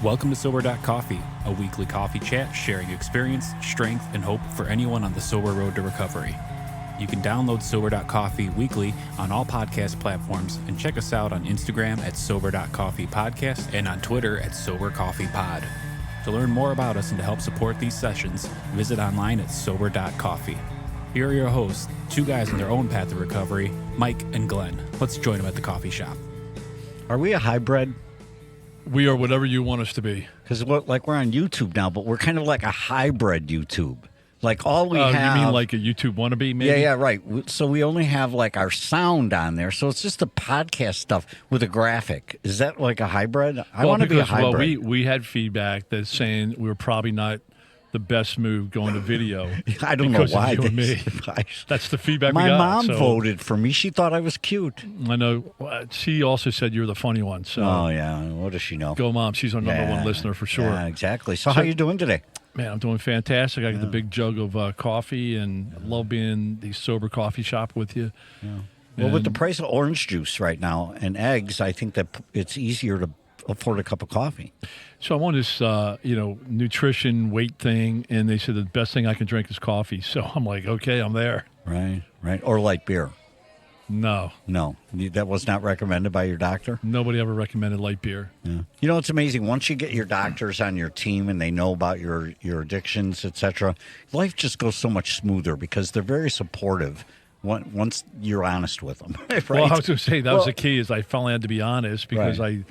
Welcome to Sober.Coffee, a weekly coffee chat sharing experience, strength, and hope for anyone on the sober road to recovery. You can download Sober.Coffee weekly on all podcast platforms and check us out on Instagram at Sober.Coffee Podcast and on Twitter at SoberCoffeePod. To learn more about us and to help support these sessions, visit online at Sober.Coffee. Here are your hosts, two guys on their own path to recovery, Mike and Glenn. Let's join them at the coffee shop. Are we a hybrid? We are whatever you want us to be. Because like we're on YouTube now, but we're kind of like a hybrid YouTube. Like all we have. You mean like a YouTube wannabe, maybe? Yeah, right. So we only have like our sound on there. So it's just the podcast stuff with a graphic. Is that like a hybrid? I want to be a hybrid. Well, we had feedback that's saying we were probably not the best move going to video. I don't know why. You and me. That's the feedback we got. My mom voted for me. She thought I was cute. I know. She also said you're the funny one. So. Oh, yeah. What does she know? Go, Mom. She's our number one listener for sure. Yeah, exactly. So how you doing today? Man, I'm doing fantastic. I got the big jug of coffee, and I love being the sober coffee shop with you. Yeah. Well, with the price of orange juice right now and eggs, I think that it's easier to afford a cup of coffee. So I'm on this, nutrition weight thing, and they said the best thing I can drink is coffee. So I'm like, okay, I'm there. Right. Or light beer. No. That was not recommended by your doctor? Nobody ever recommended light beer. Yeah. You know, it's amazing. Once you get your doctors on your team and they know about your addictions, etc., life just goes so much smoother because they're very supportive once you're honest with them. Right? Well, I was going to say, that was the key, is I finally had to be honest because I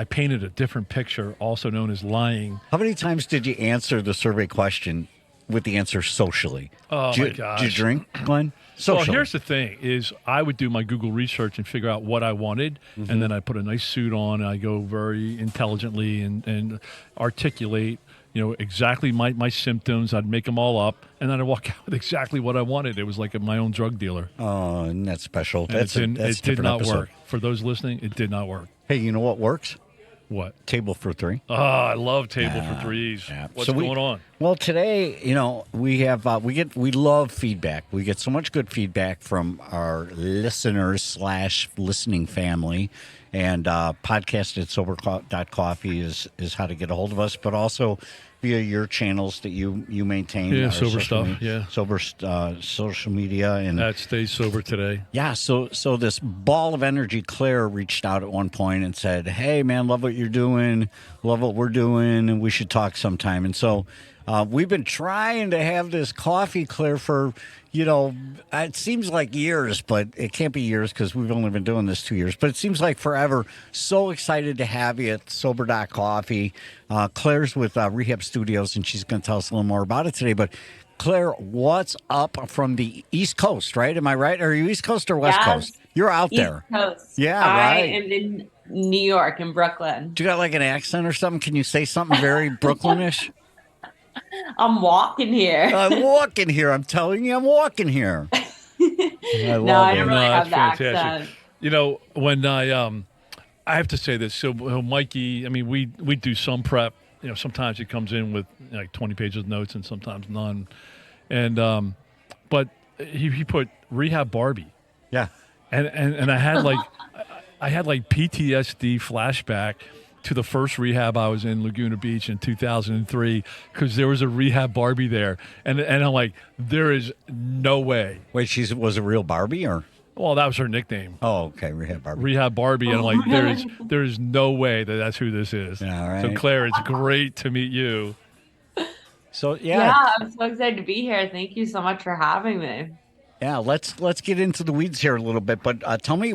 painted a different picture, also known as lying. How many times did you answer the survey question with the answer socially? Oh, my gosh. Did you drink, Glenn? Socially. Well, here's the thing, is I would do my Google research and figure out what I wanted, and then I put a nice suit on, and I go very intelligently and articulate, exactly my symptoms. I'd make them all up, and then I'd walk out with exactly what I wanted. It was like my own drug dealer. Oh, and that's special. It did not episode. work. For those listening, it did not work. Hey, you know what works? What? Table for three. Oh, I love Table for Threes. Yeah. What's going on? Well, today, we have we love feedback. We get so much good feedback from our listeners / listening family, and podcast at Sober.Coffee is how to get a hold of us, but also via your channels that you maintain. Yeah, Sober stuff. Sober social media and that stays sober today. Yeah, so this ball of energy, Claire, reached out at one point and said, "Hey, man, love what you're doing, love what we're doing, and we should talk sometime." And so we've been trying to have this coffee, Claire, for it seems like years, but it can't be years because we've only been doing this 2 years. But it seems like forever. So excited to have you at Sober.Coffee. Claire's with Rehab Studios, and she's going to tell us a little more about it today. But Claire, what's up from the East Coast, right? Am I right? Are you East Coast or West Coast? You're out there. East Coast. Yeah, right. I am in New York, in Brooklyn. Do you got like an accent or something? Can you say something very Brooklynish? I'm walking here. I'm walking here. I'm telling you, I'm walking here. I don't really have the accent. When I have to say this. So Mikey, we do some prep. Sometimes he comes in with like 20 pages of notes and sometimes none. And but he put Rehab Barbie. Yeah. And I had like PTSD flashback to the first rehab I was in, Laguna Beach, in 2003, because there was a Rehab Barbie there. And I'm like, there is no way. Wait, was a real Barbie or? Well, that was her nickname. Oh, okay, Rehab Barbie. Rehab Barbie. And I'm like, there is no way that's who this is. Yeah, all right. So, Claire, it's great to meet you. So, Yeah, I'm so excited to be here. Thank you so much for having me. Yeah, let's get into the weeds here a little bit, but tell me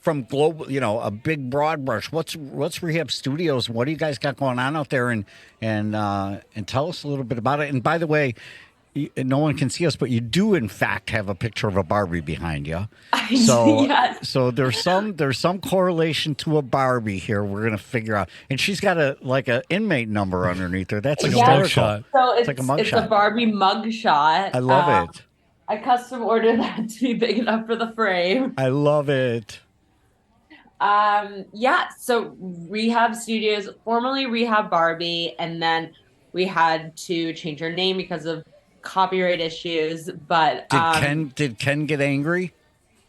from global, a big broad brush. What's Rehab Studios? What do you guys got going on out there, and tell us a little bit about it. And by the way, no one can see us, but you do in fact have a picture of a Barbie behind you. So yes. So there's some correlation to a Barbie here. We're gonna figure out, and she's got a inmate number underneath her. That's like a mug shot. So it's like a mug it's shot. a Barbie mug shot. I love it. I custom ordered that to be big enough for the frame. I love it. So Rehab Studios, formerly Rehab Barbie, and then we had to change our name because of copyright issues. But did Ken get angry?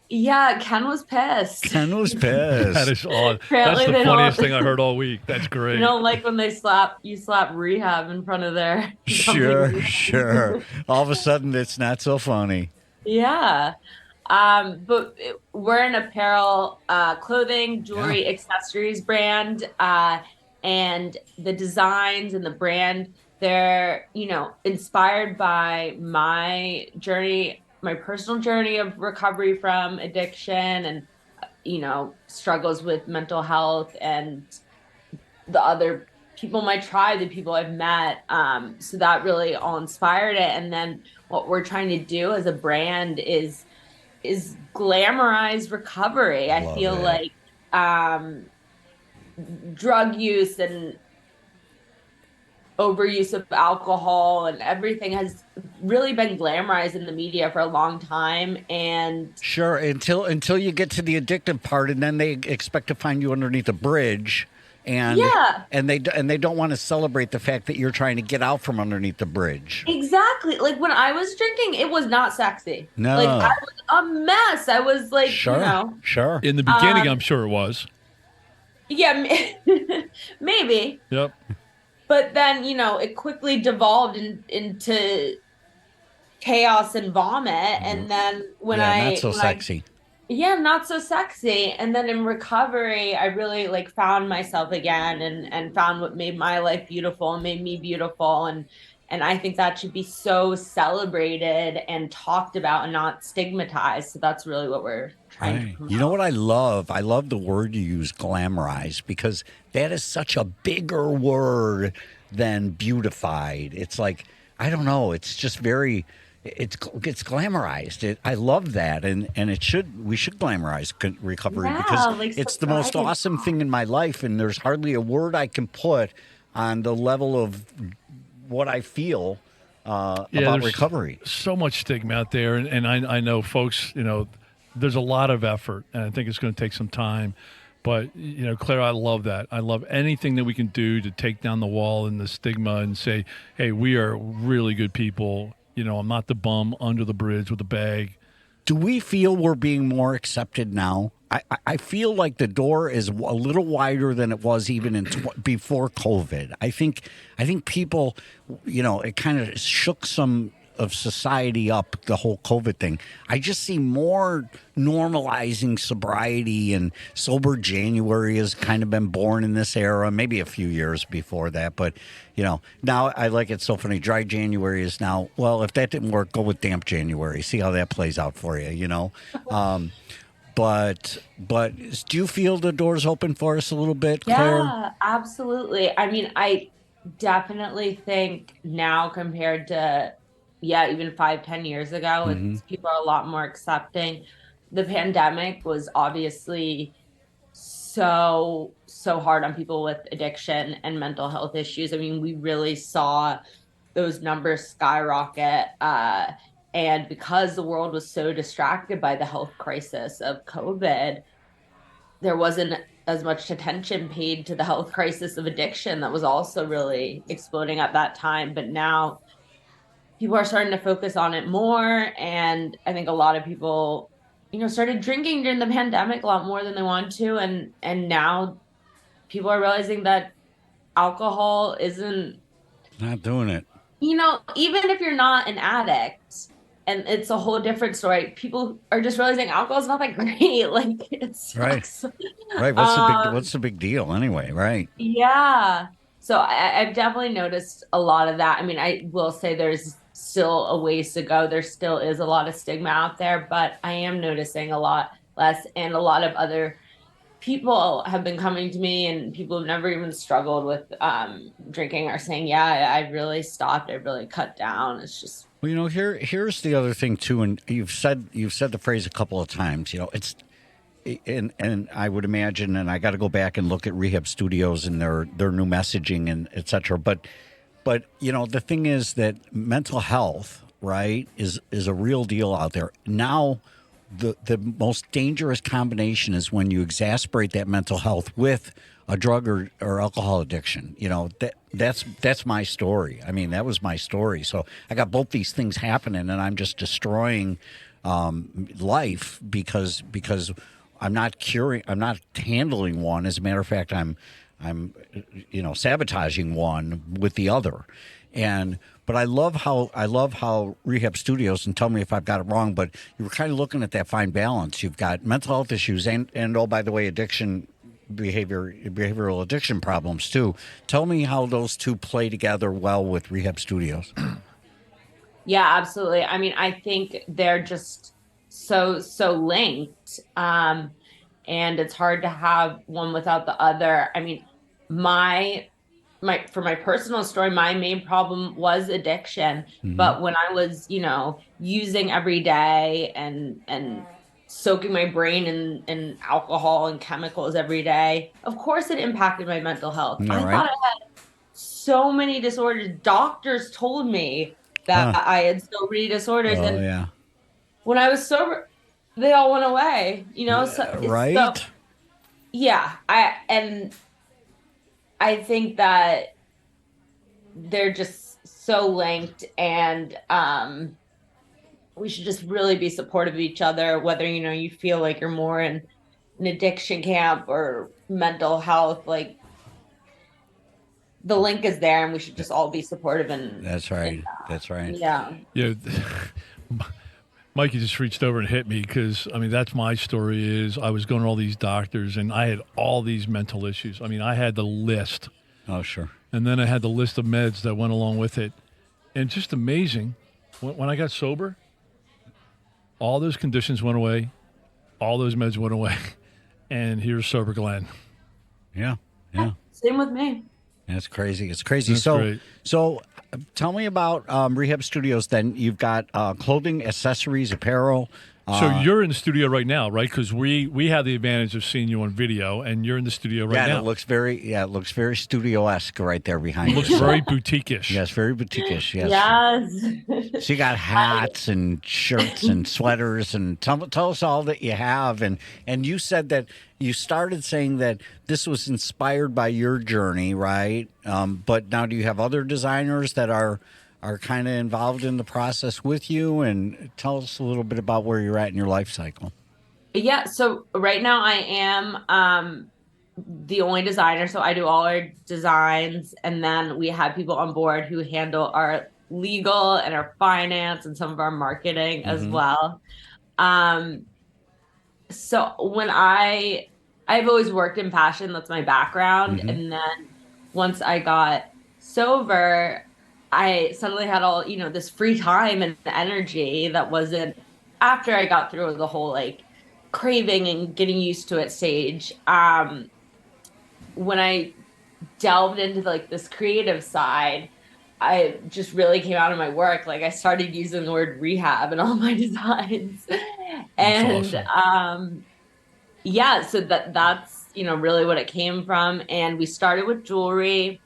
Yeah, Ken was pissed. Ken was pissed. That is odd. Apparently That's the they funniest don't- thing I heard all week. That's You great. don't like when they slap Rehab in front of their Sure, company. sure. All of a sudden, it's not so funny. Yeah. But we're an apparel, clothing, jewelry, accessories brand, and the designs and the brand, they're, inspired by my journey, my personal journey of recovery from addiction and, struggles with mental health and the other people in my tribe, the people I've met. So that really all inspired it. And then what we're trying to do as a brand is glamorize recovery. I feel like drug use and overuse of alcohol and everything has really been glamorized in the media for a long time. And sure, until you get to the addictive part, and then they expect to find you underneath a bridge. And they don't want to celebrate the fact that you're trying to get out from underneath the bridge. Exactly. Like when I was drinking, it was not sexy. No. Like I was a mess. I was like, Sure. In the beginning, I'm sure it was. Yeah, maybe. Yep. But then, it quickly devolved into chaos and vomit. And then not so sexy. Not so sexy. And then in recovery, I really found myself again and found what made my life beautiful and made me beautiful. And I think that should be so celebrated and talked about and not stigmatized. So that's really what we're trying to promote. You know what I love? I love the word you use, glamorize, because that is such a bigger word than beautified. It's like, I don't know. It's just very... It's glamorized. I love that, and we should glamorize recovery because it's the most awesome thing in my life, and there's hardly a word I can put on the level of what I feel about recovery. So much stigma out there, and I know folks. There's a lot of effort, and I think it's going to take some time. But Claire, I love that. I love anything that we can do to take down the wall and the stigma and say, hey, we are really good people. I'm not the bum under the bridge with a bag. Do we feel we're being more accepted now? I feel like the door is a little wider than it was even before COVID. I think people, it kind of shook some of society up, the whole COVID thing. I just see more normalizing sobriety, and Sober January has kind of been born in this era, maybe a few years before that. But, now I like it so funny. Dry January is now, well, if that didn't work, go with damp January. See how that plays out for you, But do you feel the door's open for us a little bit, Claire? Yeah, absolutely. I mean, I definitely think now compared to even 5-10 years ago, people are a lot more accepting. The pandemic was obviously so hard on people with addiction and mental health issues. I mean, we really saw those numbers skyrocket. And because the world was so distracted by the health crisis of COVID, there wasn't as much attention paid to the health crisis of addiction that was also really exploding at that time. But now people are starting to focus on it more. And I think a lot of people, started drinking during the pandemic a lot more than they wanted to. And now people are realizing that alcohol isn't... Not doing it. Even if you're not an addict, and it's a whole different story, people are just realizing alcohol is not that great. Like, it sucks. Right. What's the big deal anyway, right? Yeah. So I've definitely noticed a lot of that. I mean, I will say there's still a ways to go. There still is a lot of stigma out there, but I am noticing a lot less. And a lot of other people have been coming to me, and people have never even struggled with drinking are saying, yeah, I really stopped. I really cut down. It's just... Well, here's the other thing too. And you've said the phrase a couple of times, it's... And I would imagine, and I got to go back and look at Rehab Studios and their new messaging and et cetera. But the thing is that mental health, right, is a real deal out there. Now, the most dangerous combination is when you exasperate that mental health with a drug or alcohol addiction. That's my story. I mean, that was my story. So I got both these things happening, and I'm just destroying life because I'm not curing, I'm not handling one. As a matter of fact, I'm sabotaging one with the other. But I love how Rehab Studios, and tell me if I've got it wrong, but you were kind of looking at that fine balance. You've got mental health issues and oh, by the way, behavioral addiction problems too. Tell me how those two play together well with Rehab Studios. Yeah, absolutely. I mean, I think they're just so linked. And it's hard to have one without the other. I mean, for my personal story, my main problem was addiction. But when I was, using every day and soaking my brain in alcohol and chemicals every day, of course it impacted my mental health. I thought I had so many disorders. Doctors told me that I had so many disorders. When I was sober, they all went away, right? So, yeah. I think that they're just so linked, and we should just really be supportive of each other, whether, you feel like you're more in an addiction camp or mental health. Like, the link is there, and we should just all be supportive. And that's right. That's right. Yeah. Yeah. Mikey just reached over and hit me because, that's my story is I was going to all these doctors and I had all these mental issues. I had the list. Oh, sure. And then I had the list of meds that went along with it. And just amazing. When I got sober, all those conditions went away. All those meds went away. And here's Sober Glenn. Yeah. Same with me. That's crazy. It's crazy. That's great. So tell me about Rehab Studios then. You've got clothing, accessories, apparel. So you're in the studio right now, right? Because we have the advantage of seeing you on video, and you're in the studio right now. It looks very studio-esque right there behind you. It looks very boutique-ish. Yes, very boutique-ish, yes. Yes. So you got hats and shirts and sweaters, and tell us all that you have. And you said that you started saying that this was inspired by your journey, right? But now do you have other designers that are kind of involved in the process with you? And tell us a little bit about where you're at in your life cycle. Yeah, so right now I am the only designer, so I do all our designs, and then we have people on board who handle our legal and our finance and some of our marketing as well. So when I've always worked in fashion, that's my background, and then once I got sober, I suddenly had all, this free time and energy that wasn't after I got through the whole like craving and getting used to it stage. When I delved into like this creative side, I just really came out of my work. Like I started using the word rehab in all my designs. And awesome. So that's, really what it came from. And we started with jewelry.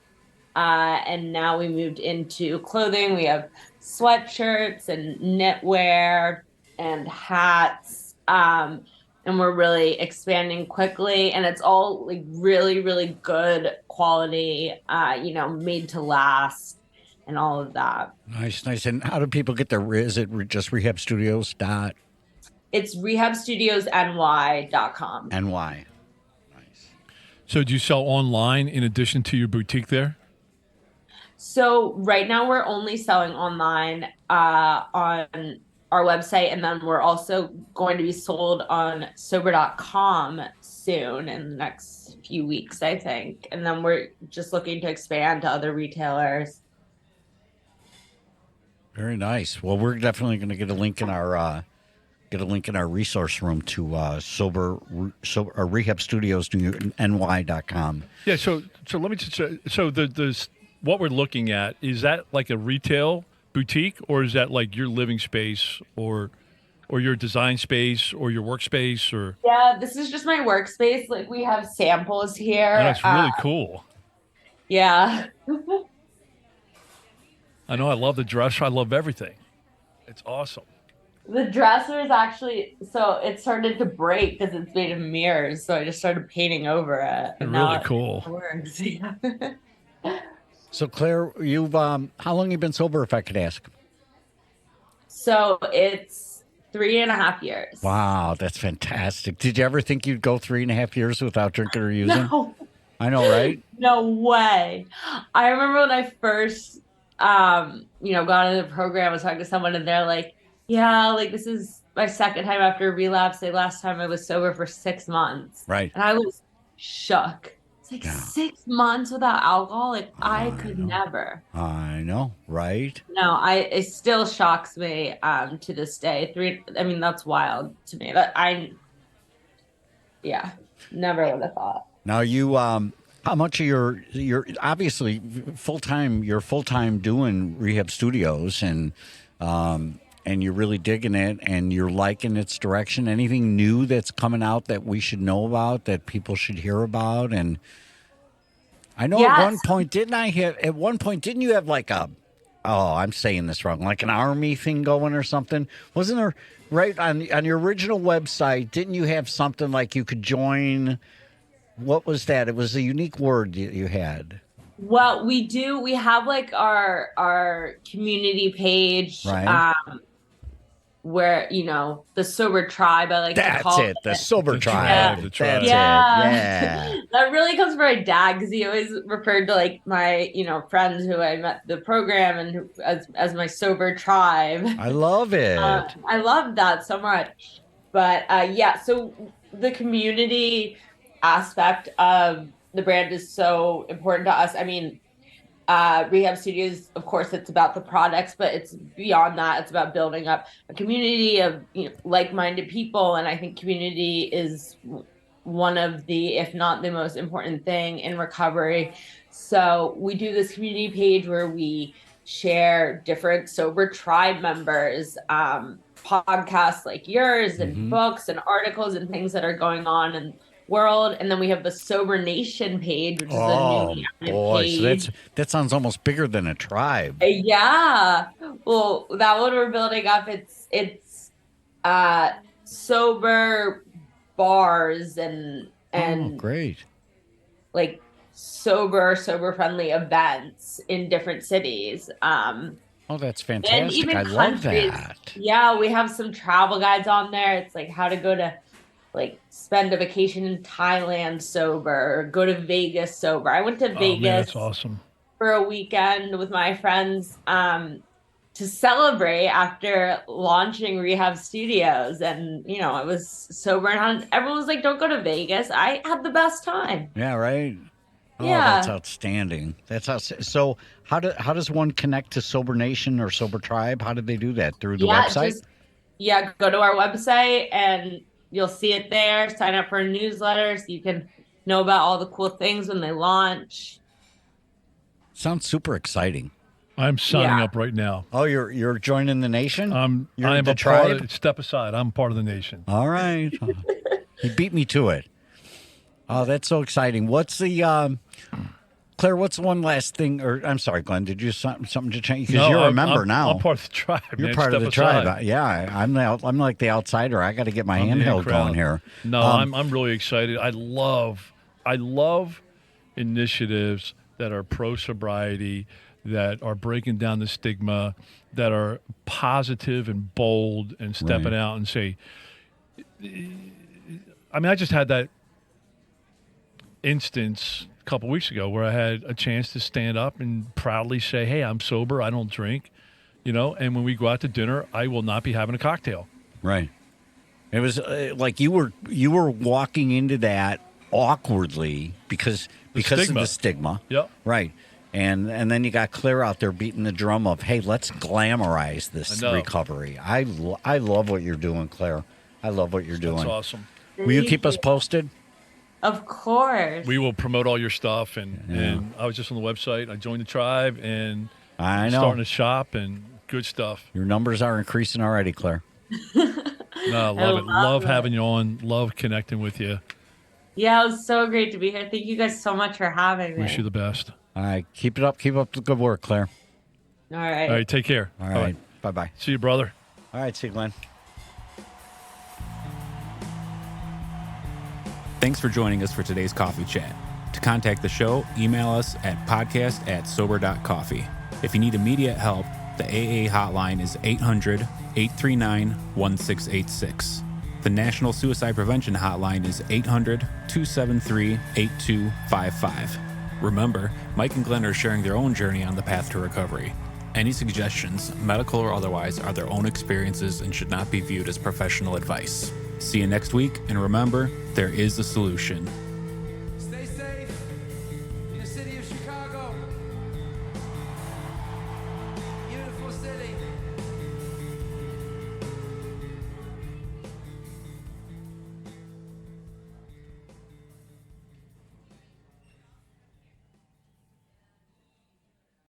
And now we moved into clothing. We have sweatshirts and knitwear and hats. And we're really expanding quickly. And it's all like really, really good quality, made to last and all of that. Nice. And how do people get there? Is it just Rehab Studios? It's RehabStudiosNY.com. NY. Nice. So do you sell online in addition to your boutique there? So right now we're only selling online on our website, and then we're also going to be sold on Sober.com soon in the next few weeks, I think. And then we're just looking to expand to other retailers. Very nice. Well, we're definitely going to get a link in our resource room to RehabStudiosNY.com. Yeah. So let me just so the what we're looking at, is that like a retail boutique, or is that like your living space or your design space or your workspace? Or yeah, this is just my workspace. Like we have samples here. Oh, that's really cool. Yeah. I know. I love the dresser. I love everything. It's awesome. The dresser is actually, so it started to break because it's made of mirrors. So I just started painting over it. And really cool. It works. Yeah. So Claire, you've how long have you been sober, if I could ask? So it's 3.5 years. Wow, that's fantastic. Did you ever think you'd go 3.5 years without drinking or using? No. I know, right? No way. I remember when I first, got into the program, I was talking to someone and they're like, yeah, like this is my second time after relapse. Like last time I was sober for 6 months. Right. And I was shook. It's like 6 months without alcohol. Like I could never. I know, right? No, it still shocks me to this day. That's wild to me. Never would have thought. Now you, how much of your obviously you're full time doing Rehab Studios and you're really digging it and you're liking its direction. Anything new that's coming out that we should know about, that people should hear about? And I know at one point, didn't you have like I'm saying this wrong, like an army thing going or something? Wasn't there, right, on your original website, didn't you have something like you could join? What was that? It was a unique word you had. Well, we do. We have like our community page, right? Where the Sober Tribe. I like to call it the Sober Tribe. The tribe. Yeah. That really comes from my dad because he always referred to like my friends who I met the program and as my Sober Tribe. I love it. I love that so much. But so the community aspect of the brand is so important to us. I mean, Rehab Studios, of course, it's about the products, but it's beyond that. It's about building up a community of like-minded people, and I think community is one of the, if not the most important thing in recovery. So we do this community page where we share different Sober Tribe members, podcasts like yours, and books and articles and things that are going on in world. And then we have the Sober Nation page, which is a new page. So that sounds almost bigger than a tribe. Yeah. Well, that one we're building up, it's sober bars and great, like sober friendly events in different cities. That's fantastic. And even I love that. Yeah, we have some travel guides on there. It's like how to go to spend a vacation in Thailand sober, or go to Vegas sober. I went to Vegas. Man, that's awesome. For a weekend with my friends to celebrate after launching Rehab Studios. And, it was sober and everyone was like, don't go to Vegas. I had the best time. Yeah, right. Oh, yeah. That's outstanding. So how does one connect to Sober Nation or Sober Tribe? How did they do that? Through the website? Go to our website and you'll see it there. Sign up for a newsletter so you can know about all the cool things when they launch. Sounds super exciting. I'm signing up right now. Oh, you're joining the nation? I am a tribe. Step aside. I'm part of the nation. All right. He beat me to it. Oh, that's so exciting. What's the Claire, what's one last thing? Or I'm sorry, Glenn, did you something to change? Because you're a member now. I'm part of the tribe. You're part of the tribe. Yeah, I'm like the outsider. I got to get my handheld going here. No, I'm really excited. I love initiatives that are pro sobriety, that are breaking down the stigma, that are positive and bold and stepping out and say. I mean, I just had that instance a couple weeks ago where I had a chance to stand up and proudly say, hey, I'm sober, I don't drink, and when we go out to dinner, I will not be having a cocktail. Right. It was like you were walking into that awkwardly because of the stigma. Yep. Right. And then you got Claire out there beating the drum of, hey, let's glamorize this recovery. I love what you're doing, Claire. I love what you're doing. That's awesome. Will you keep us posted? Of course. We will promote all your stuff. And I was just on the website. I joined the tribe and starting to shop and good stuff. Your numbers are increasing already, Claire. No, love it. Love having you on. Love connecting with you. Yeah, it was so great to be here. Thank you guys so much for having me. Wish you the best. All right. Keep it up. Keep up the good work, Claire. All right. All right. Take care. All right. Bye-bye. See you, brother. All right. See you, Glenn. Thanks for joining us for today's coffee chat. To contact the show, email us at podcast@sober.coffee. If you need immediate help, The AA hotline is 800-839-1686. The National Suicide Prevention Hotline is 800-273-8255. Remember, Mike and Glenn are sharing their own journey on the path to recovery. Any suggestions, medical or otherwise, are their own experiences and should not be viewed as professional advice. See you next week, and remember, there is a solution.